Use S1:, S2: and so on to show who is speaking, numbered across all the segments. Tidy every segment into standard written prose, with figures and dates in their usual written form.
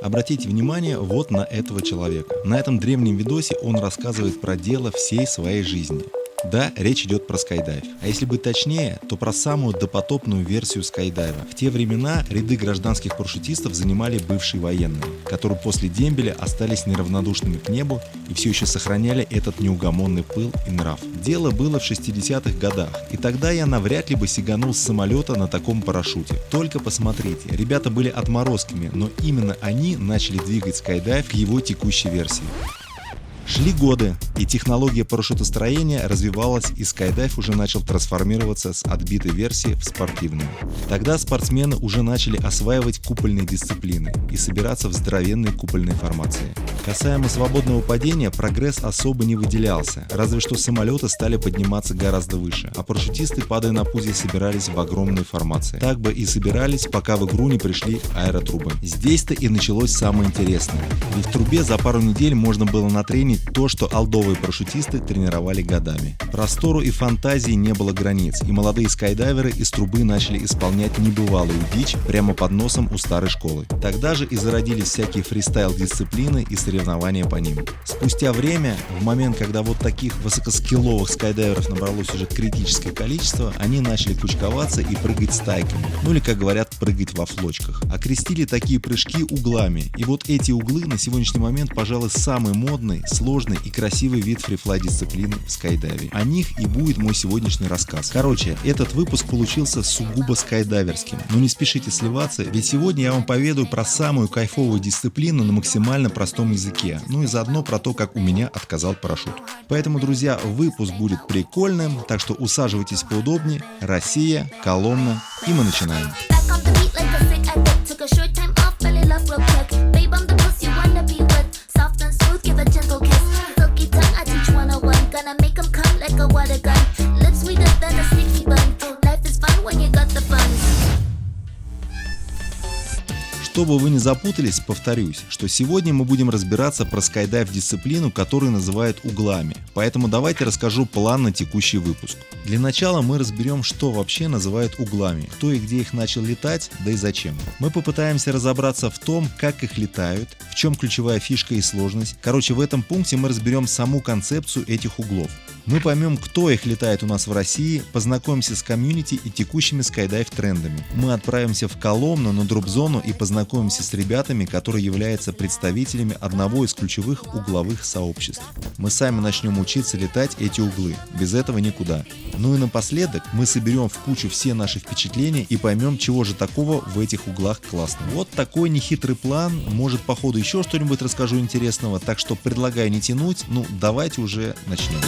S1: Обратите внимание вот на этого человека. На этом древнем видосе он рассказывает про дело всей своей жизни. Да, речь идет про скайдайв. А если быть точнее, то про самую допотопную версию скайдайва. В те времена ряды гражданских парашютистов занимали бывшие военные, которые после дембеля остались неравнодушными к небу и все еще сохраняли этот неугомонный пыл и нрав. Дело было в 60-х годах, и тогда я навряд ли бы сиганул с самолета на таком парашюте. Только посмотрите, ребята были отморозками, но именно они начали двигать скайдайв к его текущей версии. Шли годы, и технология парашютостроения развивалась, и скайдайв уже начал трансформироваться с отбитой версии в спортивную. Тогда спортсмены уже начали осваивать купольные дисциплины и собираться в здоровенные купольные формации. Касаемо свободного падения, прогресс особо не выделялся, разве что самолеты стали подниматься гораздо выше, а парашютисты, падая на пузе, собирались в огромные формации. Так бы и собирались, пока в игру не пришли аэротрубы. Здесь-то и началось самое интересное, ведь в трубе за пару недель можно было натренить то, что олдовые парашютисты тренировали годами. Простору и фантазии не было границ, и молодые скайдайверы из трубы начали исполнять небывалую дичь прямо под носом у старой школы. Тогда же и зародились всякие фристайл-дисциплины и соревнования по ним. Спустя время, в момент, когда вот таких высокоскилловых скайдайверов набралось уже критическое количество, они начали кучковаться и прыгать стайками, ну или, как говорят, прыгать во флочках. Окрестили такие прыжки углами, и вот эти углы на сегодняшний момент, пожалуй, самый модный, сложный и красивый вид фрифлай дисциплины в скайдайве. О них и будет мой сегодняшний рассказ. Короче, этот выпуск получился сугубо скайдайверским, но не спешите сливаться, ведь сегодня я вам поведаю про самую кайфовую дисциплину на максимально простом языке, ну и заодно про то, как у меня отказал парашют. Поэтому, друзья, выпуск будет прикольным, так что усаживайтесь поудобнее. Россия, Коломна, и мы начинаем. Чтобы вы не запутались, повторюсь, что сегодня мы будем разбираться про скайдайв-дисциплину, которую называют углами. Поэтому давайте расскажу план на текущий выпуск. Для начала мы разберем, что вообще называют углами, кто и где их начал летать, да и зачем. Мы попытаемся разобраться в том, как их летают, в чем ключевая фишка и сложность. Короче, в этом пункте мы разберем саму концепцию этих углов. Мы поймем, кто их летает у нас в России, познакомимся с комьюнити и текущими скайдайв-трендами. Мы отправимся в Коломну на дроп-зону и познакомимся с ребятами, которые являются представителями одного из ключевых угловых сообществ. Мы сами начнем учиться летать эти углы, без этого никуда. Ну и напоследок мы соберем в кучу все наши впечатления и поймем, чего же такого в этих углах классно. Вот такой нехитрый план, может по ходу еще что-нибудь расскажу интересного, так что предлагаю не тянуть, ну давайте уже начнем.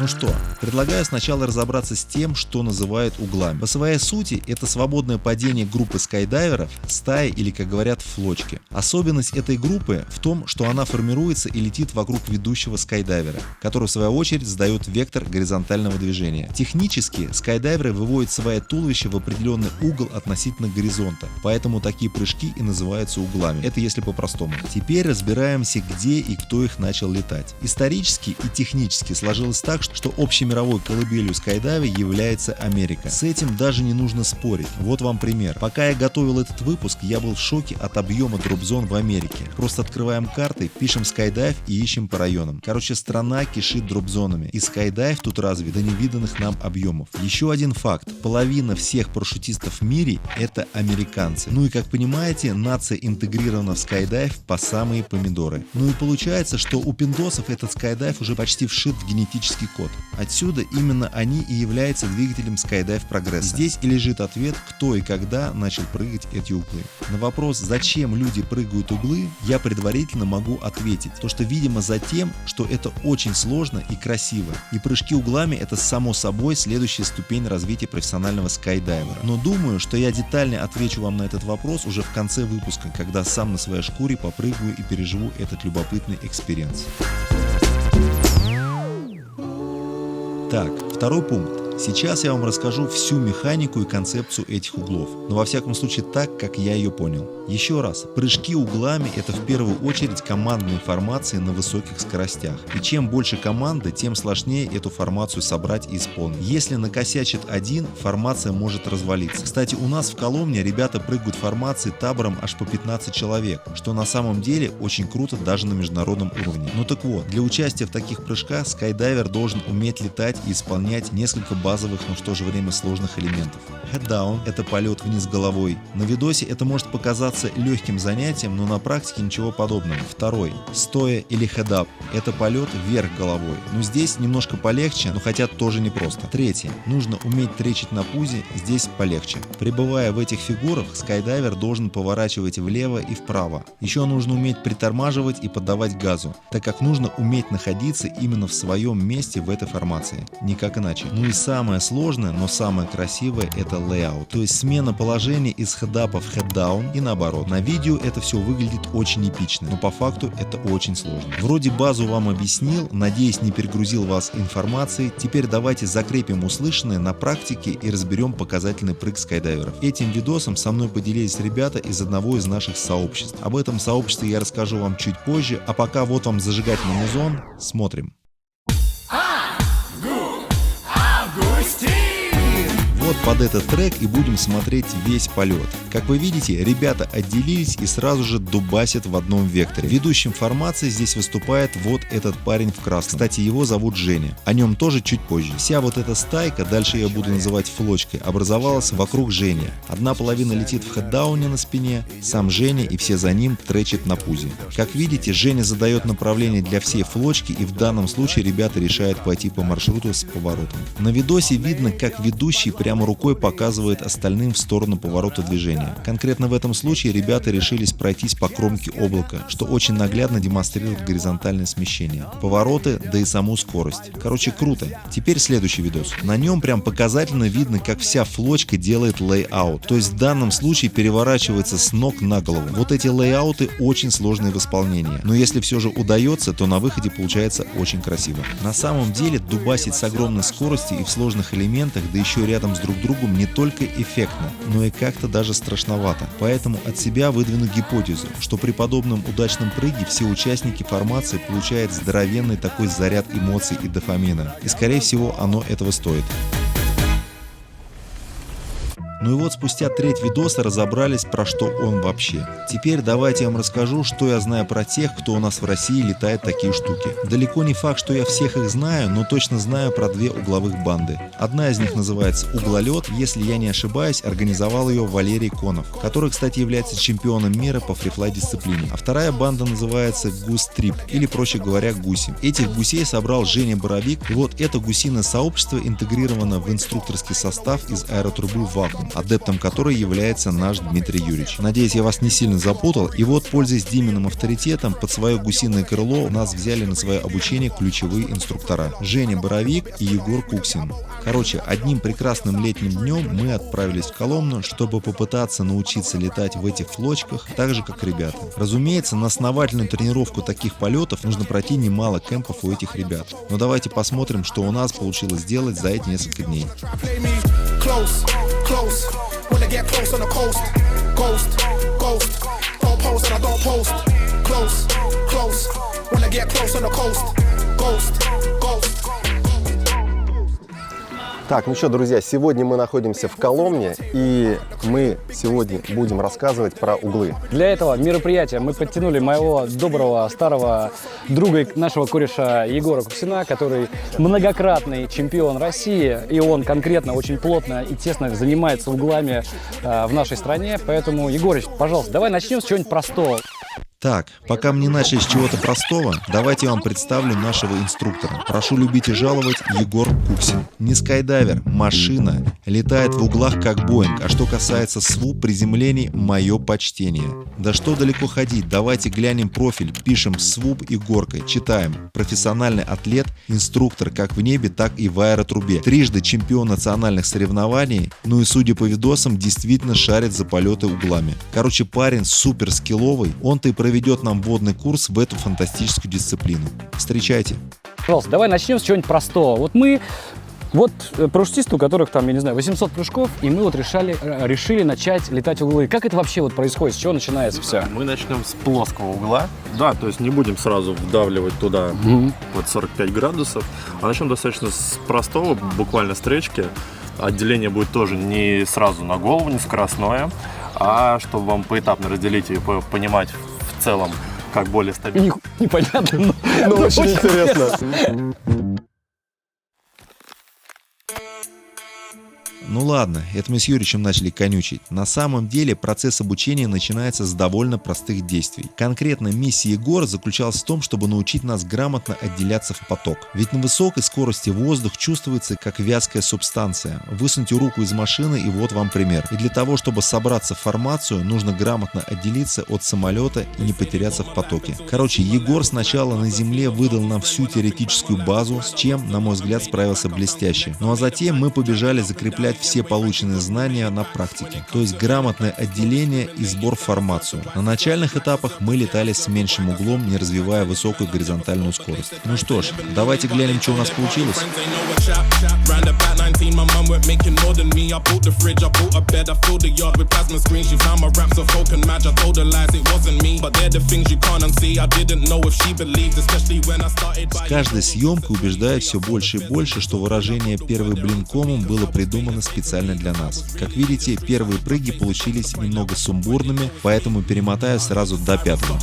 S1: Ну что, предлагаю сначала разобраться с тем, что называют углами. По своей сути, это свободное падение группы скайдайверов, стаи или, как говорят, флочки. Особенность этой группы в том, что она формируется и летит вокруг ведущего скайдайвера, который в свою очередь задает вектор горизонтального движения. Технически скайдайверы выводят свое туловище в определенный угол относительно горизонта, поэтому такие прыжки и называются углами. Это если по-простому. Теперь разбираемся, где и кто их начал летать. Исторически и технически сложилось так, что общемировой колыбелью скайдайва является Америка. С этим даже не нужно спорить. Вот вам пример. Пока я готовил этот выпуск, я был в шоке от объема дроп-зон в Америке. Просто открываем карты, пишем скайдайв и ищем по районам. Короче, страна кишит дроп-зонами. И скайдайв тут развит до невиданных нам объемов. Еще один факт. Половина всех парашютистов в мире — это американцы. Ну и как понимаете, нация интегрирована в скайдайв по самые помидоры. Ну и получается, что у пиндосов этот скайдайв уже почти вшит в генетический код. Отсюда именно они и являются двигателем скайдайв прогресса. Здесь и лежит ответ, кто и когда начал прыгать эти углы. На вопрос, зачем люди прыгают углы, я предварительно могу ответить. То, что видимо за тем, что это очень сложно и красиво. И прыжки углами — это само собой следующая ступень развития профессионального скайдайвера. Но думаю, что я детально отвечу вам на этот вопрос уже в конце выпуска, когда сам на своей шкуре попрыгаю и переживу этот любопытный экспириенс. Так, второй пункт. Сейчас я вам расскажу всю механику и концепцию этих углов, но во всяком случае так, как я ее понял. Еще раз, прыжки углами — это в первую очередь командные формации на высоких скоростях. И чем больше команды, тем сложнее эту формацию собрать и исполнить. Если накосячит один, формация может развалиться. Кстати, у нас в Коломне ребята прыгают формации табором аж по 15 человек, что на самом деле очень круто даже на международном уровне. Ну так вот, для участия в таких прыжках скайдайвер должен уметь летать и исполнять несколько базовых, но в то же время сложных элементов. Head-down — это полет вниз головой. На видосе это может показаться легким занятием, но на практике ничего подобного. Второй — стоя или head-up — это полет вверх головой. Но здесь немножко полегче, но хотя тоже непросто. Третье — нужно уметь тречить на пузе, здесь полегче. Пребывая в этих фигурах, скайдайвер должен поворачивать влево и вправо. Еще нужно уметь притормаживать и поддавать газу, так как нужно уметь находиться именно в своем месте в этой формации. Никак иначе. Ну и самое сложное, но самое красивое — это layout, то есть смена положения из хедапа в хеддаун и наоборот. На видео это все выглядит очень эпично, но по факту это очень сложно. Вроде базу вам объяснил, надеюсь, не перегрузил вас информацией. Теперь давайте закрепим услышанное на практике и разберем показательный прыг скайдайверов. Этим видосом со мной поделились ребята из одного из наших сообществ. Об этом сообществе я расскажу вам чуть позже, а пока вот вам зажигательный музон, смотрим. Вот под этот трек и будем смотреть весь полет. Как вы видите, ребята отделились и сразу же дубасят в одном векторе. Ведущим формации здесь выступает вот этот парень в красном. Кстати, его зовут Женя. О нем тоже чуть позже. Вся вот эта стайка, дальше я буду называть флочкой, образовалась вокруг Жени. Одна половина летит в хеддауне на спине, сам Женя и все за ним тречат на пузе. Как видите, Женя задает направление для всей флочки, и в данном случае ребята решают пойти по маршруту с поворотом. На видосе видно, как ведущий прямо рукой показывает остальным в сторону поворота движения. Конкретно в этом случае ребята решились пройтись по кромке облака, что очень наглядно демонстрирует горизонтальное смещение, повороты, да и саму скорость. Короче, круто. Теперь следующий видос. На нем прям показательно видно, как вся флочка делает лейаут, то есть в данном случае переворачивается с ног на голову. Вот эти лейауты очень сложные в исполнении, но если все же удается, то на выходе получается очень красиво. На самом деле дубасить с огромной скоростью и в сложных элементах, да еще рядом с друг другом, не только эффектно, но и как-то даже страшновато. Поэтому от себя выдвину гипотезу, что при подобном удачном прыге все участники формации получают здоровенный такой заряд эмоций и дофамина. И скорее всего оно этого стоит. Ну и вот спустя треть видоса разобрались, про что он вообще. Теперь давайте я вам расскажу, что я знаю про тех, кто у нас в России летает такие штуки. Далеко не факт, что я всех их знаю, но точно знаю про две угловых банды. Одна из них называется «Углолет», если я не ошибаюсь, организовал ее Валерий Конов, который, кстати, является чемпионом мира по фрифлай дисциплине. А вторая банда называется «Гус-трип», или, проще говоря, «Гуси». Этих гусей собрал Женя Боровик, и вот это гусиное сообщество интегрировано в инструкторский состав из аэротрубы «Вакуум», адептом которой является наш Дмитрий Юрьевич. Надеюсь, я вас не сильно запутал. И вот, пользуясь Диминым авторитетом, под свое гусиное крыло нас взяли на свое обучение ключевые инструктора Женя Боровик и Егор Куксин. Короче, одним прекрасным летним днем мы отправились в Коломну, чтобы попытаться научиться летать в этих флочках, так же, как ребята. Разумеется, на основательную тренировку таких полетов нужно пройти немало кемпов у этих ребят. Но давайте посмотрим, что у нас получилось сделать за эти несколько дней. Close, when I get close on the coast, ghost, don't post and I don't post, close, when I get close on the coast, ghost.
S2: Так, ну что, друзья, сегодня мы находимся в Коломне, и мы сегодня будем рассказывать про углы.
S3: Для этого мероприятия мы подтянули моего доброго старого друга, нашего кореша Егора Куксина, который многократный чемпион России, и он конкретно очень плотно и тесно занимается углами в нашей стране. Поэтому, Егорыч, пожалуйста, давай начнем с чего-нибудь простого.
S1: Так, пока мы не начали с чего-то простого, давайте я вам представлю нашего инструктора. Прошу любить и жаловать, Егор Куксин. Не скайдайвер, машина. Летает в углах как Боинг. А что касается СВУ, приземлений, мое почтение. Да что далеко ходить, давайте глянем профиль, пишем СВУП и горкой, читаем. Профессиональный атлет, инструктор как в небе, так и в аэротрубе. Трижды чемпион национальных соревнований, ну и судя по видосам, действительно шарит за полеты углами. Короче, парень супер скилловый, он-то и проведет нам вводный курс в эту фантастическую дисциплину. Встречайте.
S3: Пожалуйста, давай начнем с чего-нибудь простого. Вот мы Вот парашютисты, у которых там, я не знаю, 800 прыжков, и мы вот решили начать летать в углы. Как это вообще вот происходит? С чего начинается все?
S4: Мы начнем с плоского угла. Да, то есть не будем сразу вдавливать туда вот 45 градусов, а начнем достаточно с простого, буквально стречки. Отделение будет тоже не сразу на голову, не скоростное, а чтобы вам поэтапно разделить и понимать в целом, как более стабильно.
S3: Непонятно,
S2: Ну, очень интересно.
S1: Ну ладно, это мы с Юричем начали конючить. На самом деле процесс обучения начинается с довольно простых действий. Конкретно миссия Егора заключалась в том, чтобы научить нас грамотно отделяться в поток. Ведь на высокой скорости воздух чувствуется как вязкая субстанция. Высуньте руку из машины, и вот вам пример. И для того, чтобы собраться в формацию, нужно грамотно отделиться от самолета и не потеряться в потоке. Короче, Егор сначала на земле выдал нам всю теоретическую базу, с чем, на мой взгляд, справился блестяще. Ну а затем мы побежали закреплять все полученные знания на практике, то есть грамотное отделение и сбор в формацию. На начальных этапах мы летали с меньшим углом, не развивая высокую горизонтальную скорость. Ну что ж, давайте глянем, что у нас получилось. С каждой съемкой убеждаюсь все больше и больше, что выражение «первый блин комом» было придумано специально для нас. Как видите, первые прыги получились немного сумбурными, поэтому перемотаю сразу до 5-го.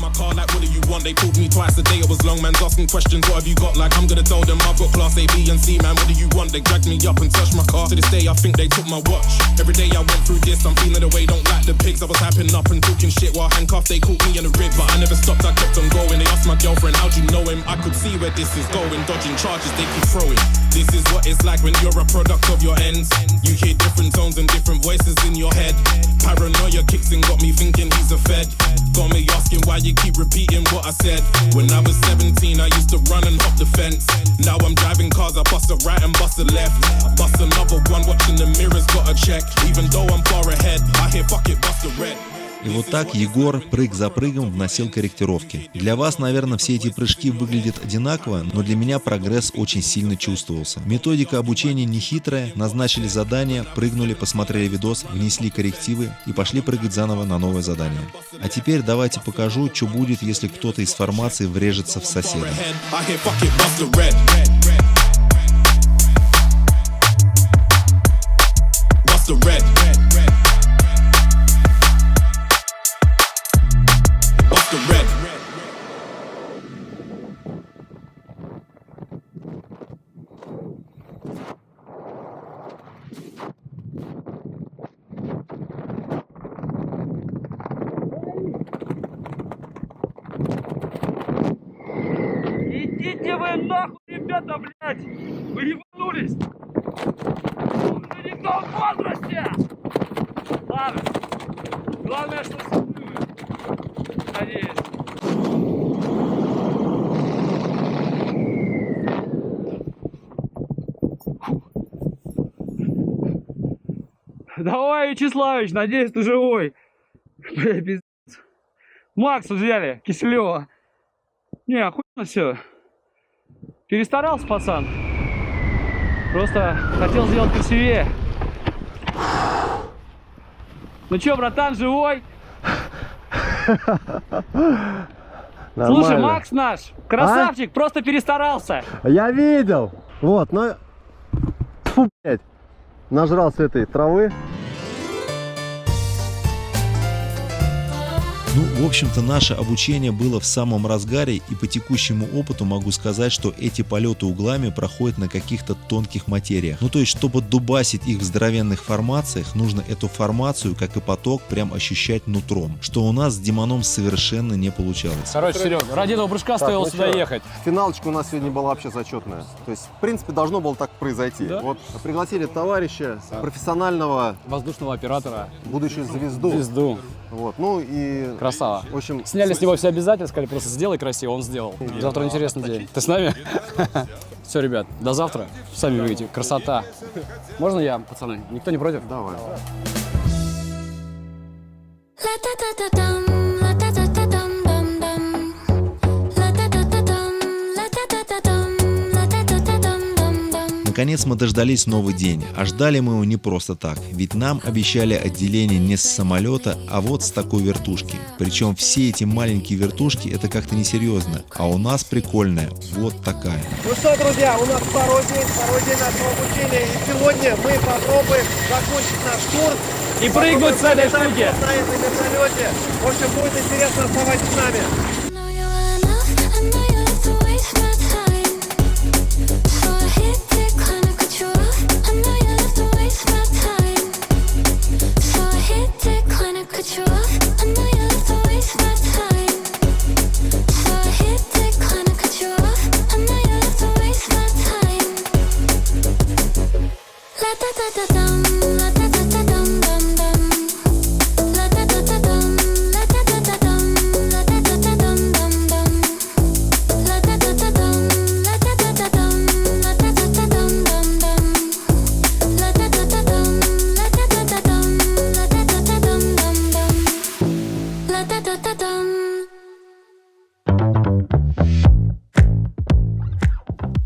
S5: You hear different tones and different voices in your head. Paranoia kicks in, got me thinking he's a fed. Got me asking why you keep repeating what I said. When I was 17, I used to run and hop the fence. Now I'm driving cars, I bust a right and bust a left. Bust another one, watching the mirrors, gotta check. Even though I'm far ahead, I hear fuck it, bust a red.
S1: И вот так Егор прыг за прыгом вносил корректировки. Для вас, наверное, все эти прыжки выглядят одинаково, но для меня прогресс очень сильно чувствовался. Методика обучения не хитрая, назначили задание, прыгнули, посмотрели видос, внесли коррективы и пошли прыгать заново на новое задание. А теперь давайте покажу, что будет, если кто-то из формации врежется в соседа.
S6: Идите вы нахуй, ребята, блядь! Вы ебанулись! Вы не в том возрасте! Ладно. Главное, что... Надеюсь. Давай, Вячеславович, надеюсь, ты живой. Бля, пиздец. Макса взяли, Киселева. Не, охуенно все. Перестарался, пацан. Просто хотел сделать красивее. Ну чё, братан, живой? Слушай, Макс наш, красавчик, просто перестарался.
S2: Я видел. Вот, но... Фу, блядь. Нажрался этой травы.
S1: Ну, в общем-то, наше обучение было в самом разгаре, и по текущему опыту могу сказать, что эти полеты углами проходят на каких-то тонких материях. Ну, то есть, чтобы дубасить их в здоровенных формациях, нужно эту формацию, как и поток, прям ощущать нутром, что у нас с Димоном совершенно не получалось.
S3: Короче, Серег, ради этого прыжка стоило сюда ехать.
S2: Финалочка у нас сегодня была вообще зачетная. То есть, в принципе, должно было так произойти.
S3: Да?
S2: Вот пригласили товарища, профессионального,
S3: Воздушного оператора.
S2: будущую звезду.
S3: Звезду.
S2: Вот, ну и...
S3: Красава.
S2: В общем,
S3: Сняли с него все обязательства, сказали, просто сделай красиво, он сделал. Завтра интересный день. Ты с нами? Все, ребят, до завтра. Сами видите, красота. Можно я, пацаны? Никто не против?
S2: давай.
S1: Наконец мы дождались новый день, а ждали мы его не просто так, ведь нам обещали отделение не с самолета, а вот с такой вертушки. Причем все эти маленькие вертушки это как-то несерьезно, а у нас прикольная, вот такая.
S2: Ну что, друзья, у нас второй день нашего обучения, и сегодня мы попробуем закончить наш курс.
S6: И прыгнуть с этой штуки.
S2: На этой вертолете. В общем, будет интересно, оставайтесь с нами.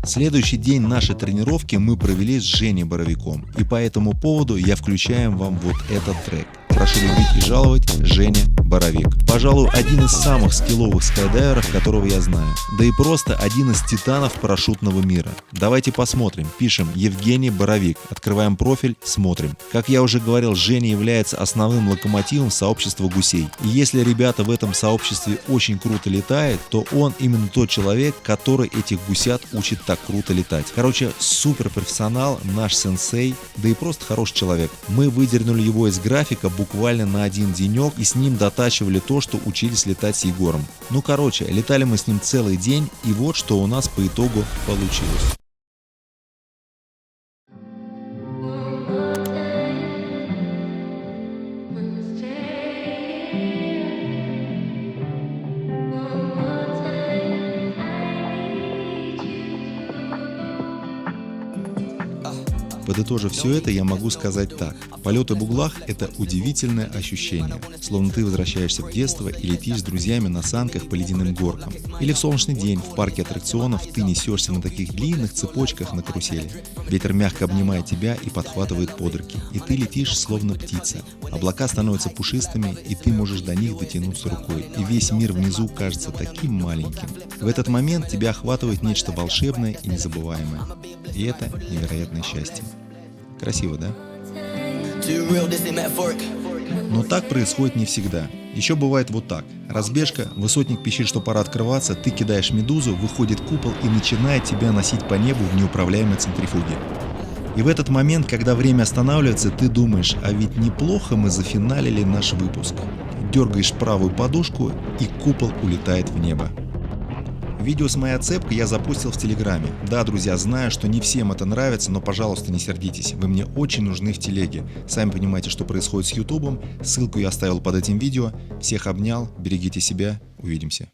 S1: Следующий день нашей тренировки мы провели с Женей Боровиком, и по этому поводу я включаю вам вот этот трек. Прошу любить и жаловать, Женя Боровик. Пожалуй, один из самых скилловых скайдайверов, которого я знаю. Да и просто один из титанов парашютного мира. Давайте посмотрим. Пишем Евгений Боровик. Открываем профиль, смотрим. Как я уже говорил, Женя является основным локомотивом сообщества гусей. И если ребята в этом сообществе очень круто летают, то он именно тот человек, который этих гусят учит так круто летать. Короче, супер профессионал, наш сенсей, да и просто хороший человек. Мы выдернули его из графика буквально на один денек и с ним дотачивали то, что учились летать с Егором. Ну короче, летали мы с ним целый день, и вот что у нас по итогу получилось. Подытожив все это, я могу сказать так. Полеты в углах – это удивительное ощущение. Словно ты возвращаешься в детство и летишь с друзьями на санках по ледяным горкам. Или в солнечный день в парке аттракционов ты несешься на таких длинных цепочках на карусели. Ветер мягко обнимает тебя и подхватывает под руки. И ты летишь словно птица. Облака становятся пушистыми, и ты можешь до них дотянуться рукой. И весь мир внизу кажется таким маленьким. В этот момент тебя охватывает нечто волшебное и незабываемое. И это невероятное счастье. Красиво, да? Но так происходит не всегда. Еще бывает вот так. Разбежка, высотник пищит, что пора открываться, ты кидаешь медузу, выходит купол и начинает тебя носить по небу в неуправляемой центрифуге. И в этот момент, когда время останавливается, ты думаешь, а ведь неплохо мы зафиналили наш выпуск. Дергаешь правую подушку, и купол улетает в небо. Видео с моей отцепкой я запустил в Телеграме. Да, друзья, знаю, что не всем это нравится, но, пожалуйста, не сердитесь. Вы мне очень нужны в телеге. Сами понимаете, что происходит с Ютубом. Ссылку я оставил под этим видео. Всех обнял, берегите себя, увидимся.